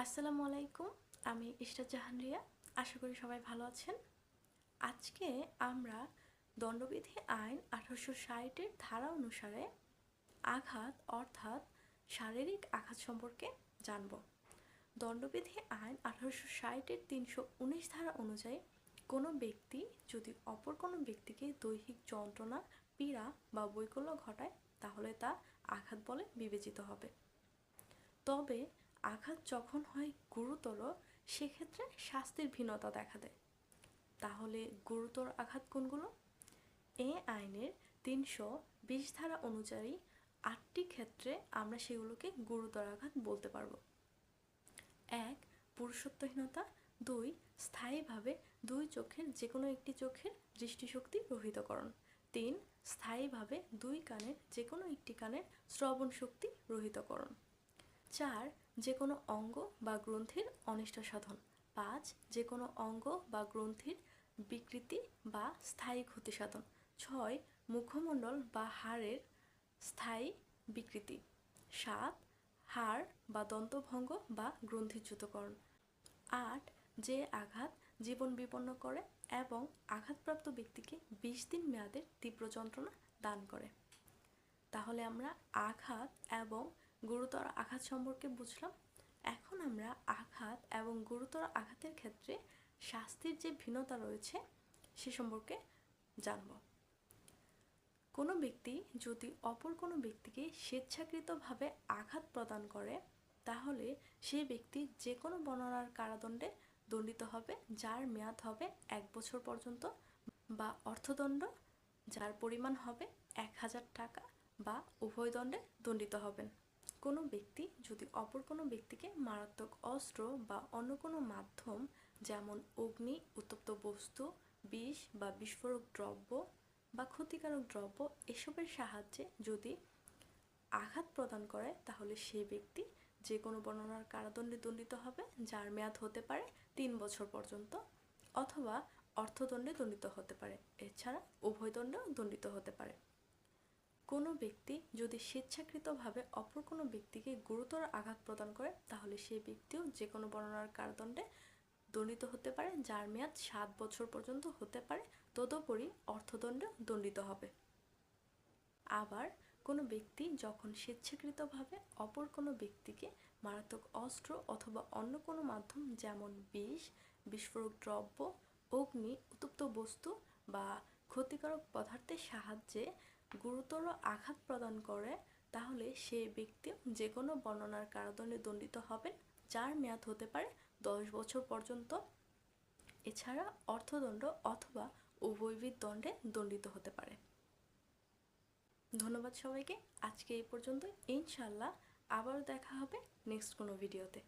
আসসালামু আলাইকুম। আমি ইশরাত জাহান রিয়া। আশা করি সবাই ভালো আছেন। আজকে আমরা দণ্ডবিধি আইন 1860-এর ধারা অনুসারে আঘাত অর্থাৎ শারীরিক আঘাত সম্পর্কে জানব। দণ্ডবিধি আইন 1860-এর 319 ধারা অনুযায়ী কোনো ব্যক্তি যদি অপর কোনো ব্যক্তিকে দৈহিক যন্ত্রণা, পীড়া বা বৈকল্য ঘটায় তাহলে তা আঘাত বলে বিবেচিত হবে। তবে আঘাত যখন হয় গুরুতর, সেক্ষেত্রে শাস্তির ভিন্নতা দেখা দেয়। তাহলে গুরুতর আঘাত কোনগুলো? এ আইনের 320 ধারা অনুযায়ী 8টি ক্ষেত্রে আমরা সেগুলোকে গুরুতর আঘাত বলতে পারবো। 1. পুরুষত্বহীনতা। 2. স্থায়ীভাবে দুই চোখের যে কোনো একটি চোখের দৃষ্টিশক্তি রহিতকরণ। 3. স্থায়ীভাবে দুই কানের যে কোনো একটি কানের শ্রবণ শক্তি রহিতকরণ। 4. যে কোনো অঙ্গ বা গ্রন্থির অনিষ্ট সাধন। 5. যে কোনো অঙ্গ বা গ্রন্থির বিকৃতি বা স্থায়ী ক্ষতি সাধন। 6. মুখমণ্ডল বা হাড়ের স্থায়ী বিকৃতি। 7. হাড় বা দন্তভঙ্গ বা গ্রন্থিচ্যুতকরণ। 8. যে আঘাত জীবন বিপন্ন করে এবং আঘাতপ্রাপ্ত ব্যক্তিকে 20 দিন মেয়াদের তীব্র যন্ত্রণা দান করে। তাহলে আমরা আঘাত এবং গুরুতর আঘাত সম্পর্কে বুঝলাম। এখন আমরা আঘাত এবং গুরুতর আঘাতের ক্ষেত্রে শাস্তির যে ভিন্নতা রয়েছে সে সম্পর্কে জানব। কোনো ব্যক্তি যদি অপর কোনো ব্যক্তিকে স্বেচ্ছাকৃতভাবে আঘাত প্রদান করে তাহলে সেই ব্যক্তি যে কোনো বর্ণনার কারাদণ্ডে দণ্ডিত হবে, যার মেয়াদ হবে 1 বছর পর্যন্ত, বা অর্থদণ্ড যার পরিমাণ হবে 1000 টাকা, বা উভয় দণ্ডে দণ্ডিত হবেন। কোনো ব্যক্তি যদি অপর কোনো ব্যক্তিকে মারাত্মক অস্ত্র বা অন্য কোনো মাধ্যম যেমন অগ্নি, উত্তপ্ত বস্তু, বিষ বা বিস্ফোরক দ্রব্য বা ক্ষতিকারক দ্রব্য এসবের সাহায্যে যদি আঘাত প্রদান করে তাহলে সেই ব্যক্তি যে কোনো বর্ণনার কারাদণ্ডে দণ্ডিত হবে, যার মেয়াদ হতে পারে 3 বছর পর্যন্ত, অথবা অর্থদণ্ডে দণ্ডিত হতে পারে। এছাড়া উভয় দণ্ডেও দণ্ডিত হতে পারে। কোনো ব্যক্তি যদি স্বেচ্ছাকৃতভাবে অপর কোনো ব্যক্তিকে গুরুতর আঘাত প্রদান করে তাহলে সেই ব্যক্তিও যে কোনো বর্ণনার কারাদণ্ডে দণ্ডিত হতে পারে, যার মেয়াদ 7 বছর পর্যন্ত হতে পারে। তদুপরি অর্থদণ্ডে দণ্ডিত হবে। আবার কোনো ব্যক্তি যখন স্বেচ্ছাকৃতভাবে অপর কোনো ব্যক্তিকে মারাত্মক অস্ত্র অথবা অন্য কোনো মাধ্যম যেমন বিষ, বিস্ফোরক দ্রব্য, অগ্নি, উত্তপ্ত বস্তু বা ক্ষতিকারক পদার্থের সাহায্যে গুরুতর আঘাত প্রদান করে তাহলে সেই ব্যক্তি যে কোনো বর্ণনার কারাদণ্ডে দণ্ডিত হবেন, যার মেয়াদ হতে পারে 10 বছর পর্যন্ত। এছাড়া অর্থদণ্ড অথবা উভয়বিধ দণ্ডে দণ্ডিত হতে পারে। ধন্যবাদ সবাইকে। আজকে এই পর্যন্ত। ইনশাআল্লাহ আবারও দেখা হবে নেক্সট কোনো ভিডিওতে।